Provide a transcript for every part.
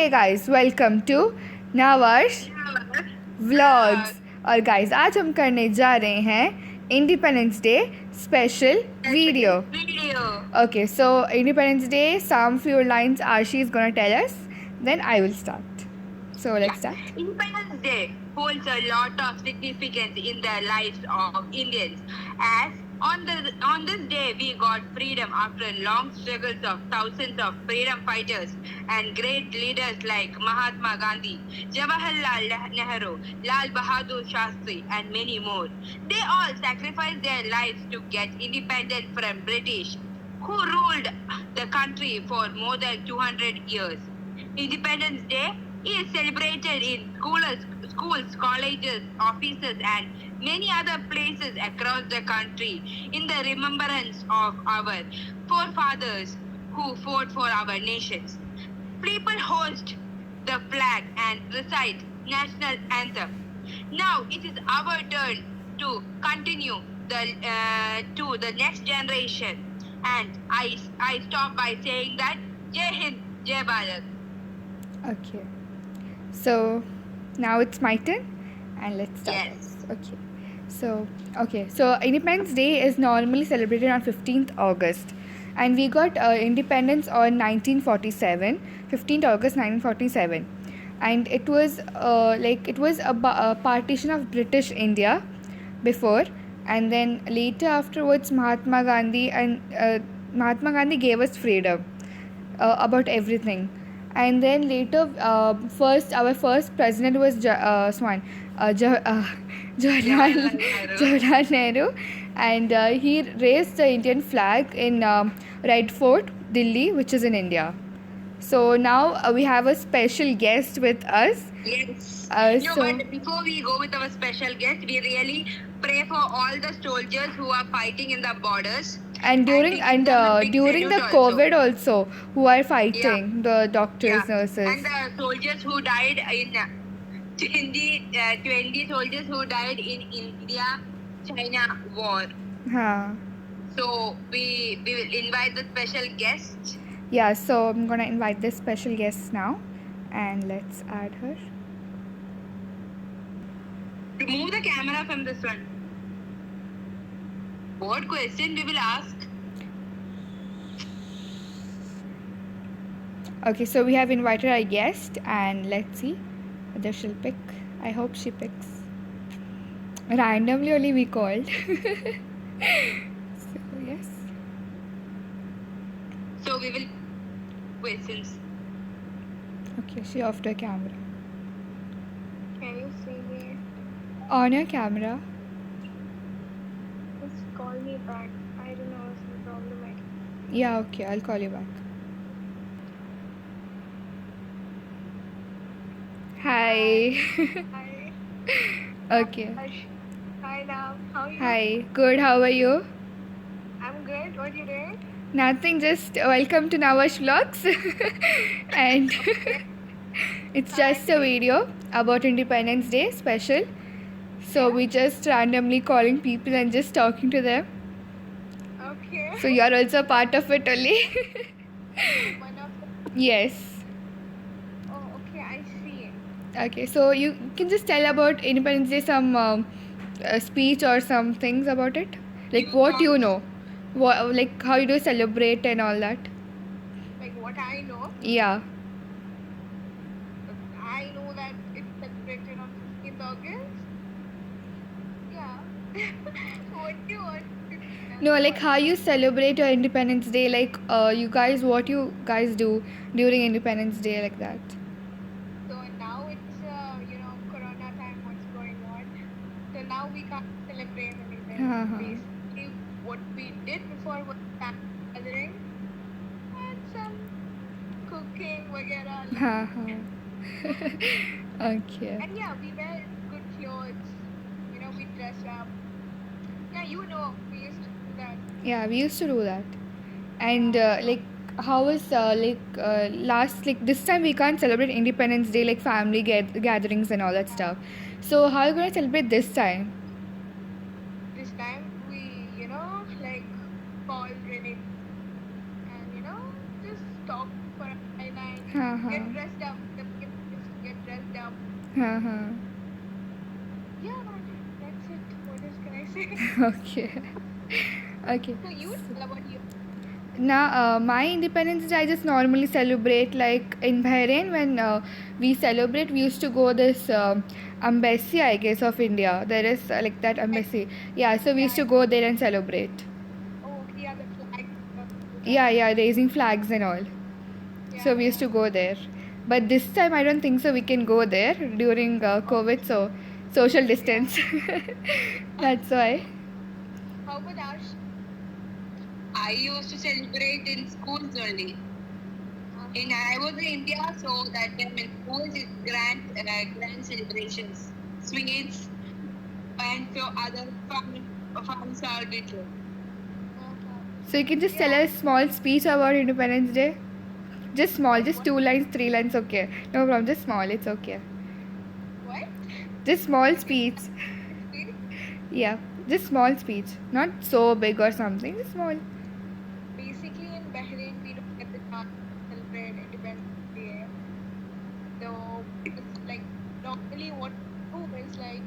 Hey guys, welcome to नावर्स vlogs. और guys आज हम करने जा रहे हैं Independence Day special video. Okay, so Independence Day, some few lines Arshi is gonna tell us, then I will start. So let's start. Independence Day holds a lot of significance in the lives of Indians, as on this day we got freedom after long struggles of thousands of freedom fighters and great leaders like Mahatma Gandhi, Jawaharlal Nehru, Lal Bahadur Shastri, and many more. They all sacrificed their lives to get independent from British, who ruled the country for more than 200 years. Independence Day is celebrated in schools, colleges, offices, and many other places across the country in the remembrance of our forefathers who fought for our nations. People host the flag and recite national anthem. Now it is our turn to continue to the next generation, and I stop by saying that Jai Hind, Jai Bharat. Okay, so now it's my turn, and let's start. Yes. So Independence Day is normally celebrated on 15th August, and we got independence on 1947, 15th August 1947, and it was a partition of British India before, and then later afterwards Mahatma Gandhi gave us freedom about everything. And then later, our first president was Jawaharlal Nehru, and he raised the Indian flag in Red Fort, Delhi, which is in India. So now we have a special guest with us. Yes. So- But before we go with our special guest, we really pray for all the soldiers who are fighting in the borders. And during we give them a big during the salute also. COVID also, who are fighting, the doctors, nurses. And the soldiers who died in 20 soldiers who died in India-China war. Huh. So we will invite the special guest. Yeah, so I'm gonna invite this special guest now, and let's add her. Remove the camera from this one. What question we will ask? Okay, so we have invited our guest, and let's see whether she'll pick. I hope she picks. Randomly only we called. So yes. So we will questions. Okay, she off her camera. Can you see me? On your camera. Just call me back. I don't know what's the problem. Yeah, okay, I'll call you back. Hi. Hi. Okay. Hi, Nam. How are you? Hi. Good. How are you? I'm good. What are you doing? Nothing. Just welcome to Nawash Vlogs. And it's just a video about Independence Day special. So we just randomly calling people and just talking to them. Okay. So you are also a part of it only. One of the... Yes. Oh, okay. I see. Okay. So you can just tell about Independence Day some speech or some things about it. Like what you know, like how you do celebrate and all that. Like what I know. Yeah. I know that it's celebrated on 15th August. Yeah. What do you want to know? No, like how you celebrate your Independence Day, like what you guys do during Independence Day, like that. So now it's Corona time. What's going on? So now we can't celebrate anything. Uh-huh. Basically, what we did before was family gathering and some cooking, वगैरह. Okay. And yeah, we wear good clothes. We dress up. Yeah, we used to do that. Yeah, we used to do that. And like how was last, like this time we can't celebrate Independence Day, like family gatherings and all that stuff. So how are you going to celebrate this time? This time we, call Renee and just talk for a night हाँ Get हाँ dressed up. Get dressed up. हाँ हाँ Yeah, man, that's it. What else can I say? okay okay. So you tell about you. Now, my Independence Day I just normally celebrate like in Bahrain when we celebrate. We used to go this embassy, I guess, of India. There is like that embassy. Yeah, so we used to go there and celebrate. Oh, okay, yeah, the flag. Yeah, yeah, raising flags and all. Yeah, So we used to go there. But this time I don't think so. We can go there during COVID, so social distance. That's why. How about Arsh? I used to celebrate in schools only. In I was in India, so that time in schools it's grand celebrations, sweets, and so other fun celebrations. So you can just tell us small speech about Independence Day. Just small, just 2 lines, 3 lines, okay. No problem, just small, it's okay. What? Just small speech. Speech? Yeah, just small speech. Not so big or something, just small. Basically, in Bahrain, we don't get the chance to celebrate Independence Day. So it's like normally what we do is like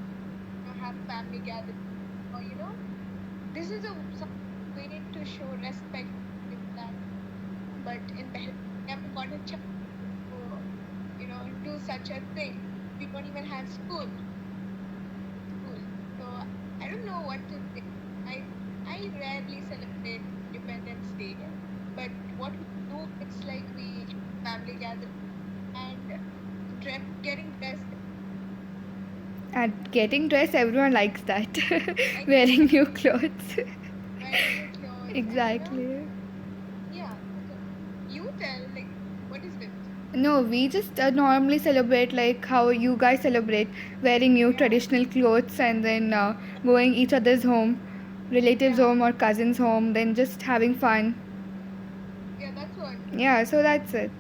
have family gathering, or this is a some way to show respect like that. But in Bahrain, we haven't got a chance to do such a thing. We don't even have school. So I don't know what to say. I rarely celebrate Independence Day, but what we do it's like we family gather and getting dressed. And getting dressed, everyone likes that. Wearing new clothes. Wearing new clothes. Exactly. And, yeah. So you tell like what is it? No, we just normally celebrate like how you guys celebrate, wearing new traditional clothes and then going each other's home, relatives' home or cousins' home, then just having fun. Yeah, that's what. Yeah, so that's it.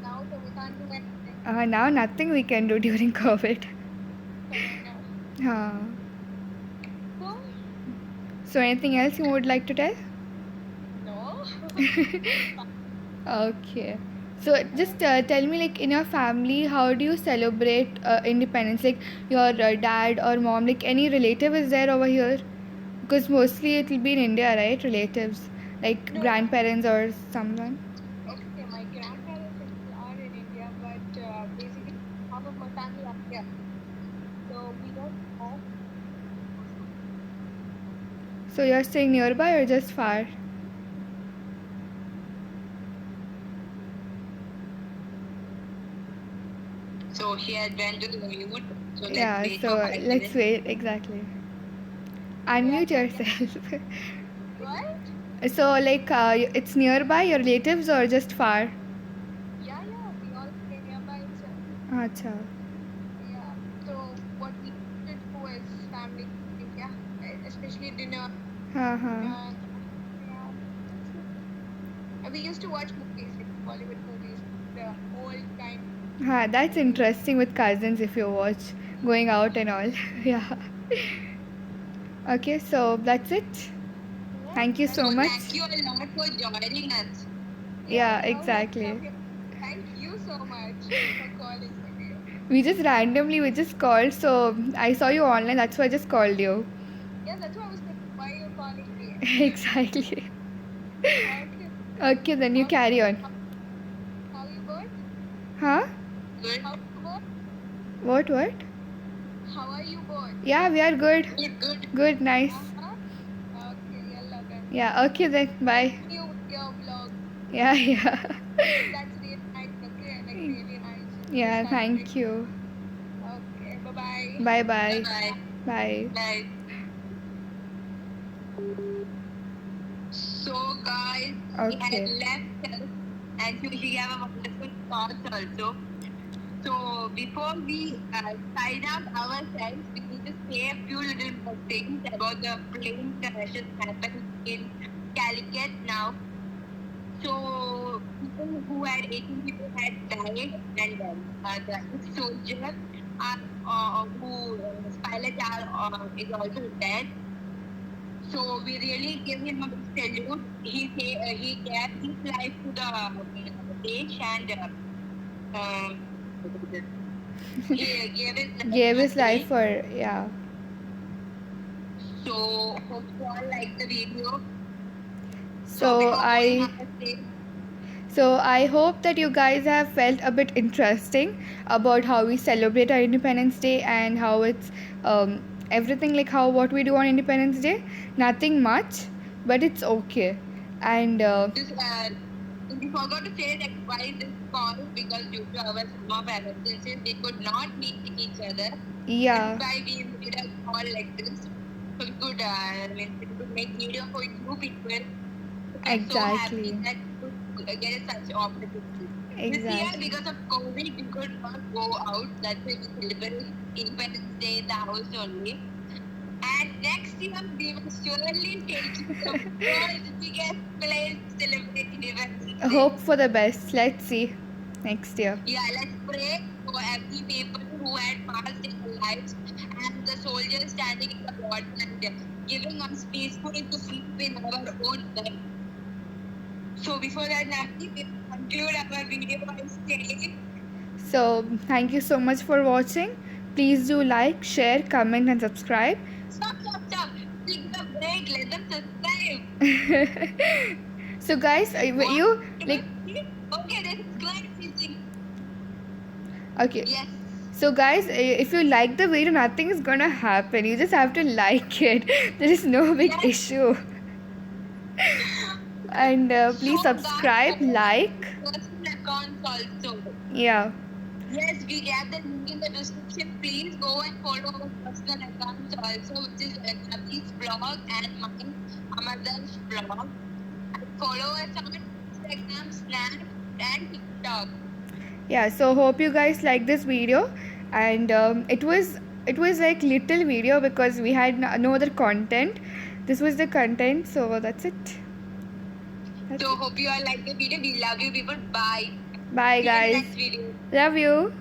Now so we can't do anything. Now nothing we can do during COVID. Corona. Uh, So so anything else you would like to tell? no. Okay. So just tell me, like in your family, how do you celebrate independence? Like your dad or mom, like any relative is there over here? Because mostly it will be in India, right? Relatives, like No. grandparents or someone. Okay, my grandparents are in India, but basically half of my family are here. So we don't know. So you're staying nearby or just far? So he had went to the mute. So let's Yeah. wait So for 5 let's minutes. wait. Exactly. Unmute yourself. What? So like it's nearby your relatives or just far? Yeah, we all stay nearby itself. Acha. Yeah. So what we did do is family, yeah, especially dinner. हाँ हाँ. Yeah, that's it. We used to watch movies, like Bollywood movies, the old kind. That's interesting with cousins if you watch going out and all. Yeah. Okay, so that's it. Yeah, Thank you so So much. thank you a lot for joining us. Yeah, you're exactly. welcome. Thank you so much for calling today. We just called, so I saw you online, that's why I just called you. Yeah, that's why I was thinking, why you're calling me. Exactly. Okay. Okay, then you carry on. How you both? Huh? Good. How you both? What? How are you both? Yeah, we are good. Good. Good, nice. Okay, yalla then. Yeah, okay then, bye. Continue with your vlog. Yeah. That's really nice, okay? Like really nice. Yeah, Just thank you. Okay, bye-bye. Bye bye. Bye. Bye. Bye. So guys, we had Okay. left us and she gave a wonderful thoughts also. So before we sign up ourselves, we need to say a few little more things about the plane crash that happened in Calicut now. So people who had 18 people had died, and the soldier whose pilot is also dead. So we really give him a big salute. He gave his life to the Desh, and um, Gave his life for, yeah. So hope you all like the video. So before going I on the stage, So I hope that you guys have felt a bit interesting about how we celebrate our Independence Day and how it's everything, like how what we do on Independence Day. Nothing much, but it's okay. And just we forgot to say that why this call, because due to our some of our absences, we could not meet each other. yeah, That's why we made a call like this. So we could, we could make video for you people. I'm so happy exactly, that you could get such opportunity. This year, exactly. because of COVID, we could not go out. That's why we celebrate Independence Day in the house only. And next year, we will surely take you to the world's biggest place to celebrate Independence Day. Hope for the best. Let's see next year. Yeah, let's pray for every people who had passed in their lives and the soldiers standing in the border and giving us peacefully to sleep in our own bed. So before that, Nafti, we will conclude our video by saying, So thank you so much for watching. Please do like, share, comment, and subscribe. stop. Take the break, let them subscribe. So guys, you like Okay, they subscribe. okay. Yes. So guys, if you like the video, nothing is gonna happen. You just have to like it. There is no big Yes. issue. And please So, subscribe, guys, like, personal accounts also. yeah. Yes, we have the link in the description. Please go and follow our personal accounts also, which is Navneet's blog and mine, Amardan's blog. And follow us on Instagram, Snap, and TikTok. Yeah. So hope you guys like this video, and it was like little video because we had no other content. This was the content, so that's it. So hope you all like the video. We love you people. Bye. Bye See you in the guys. next video. Love you.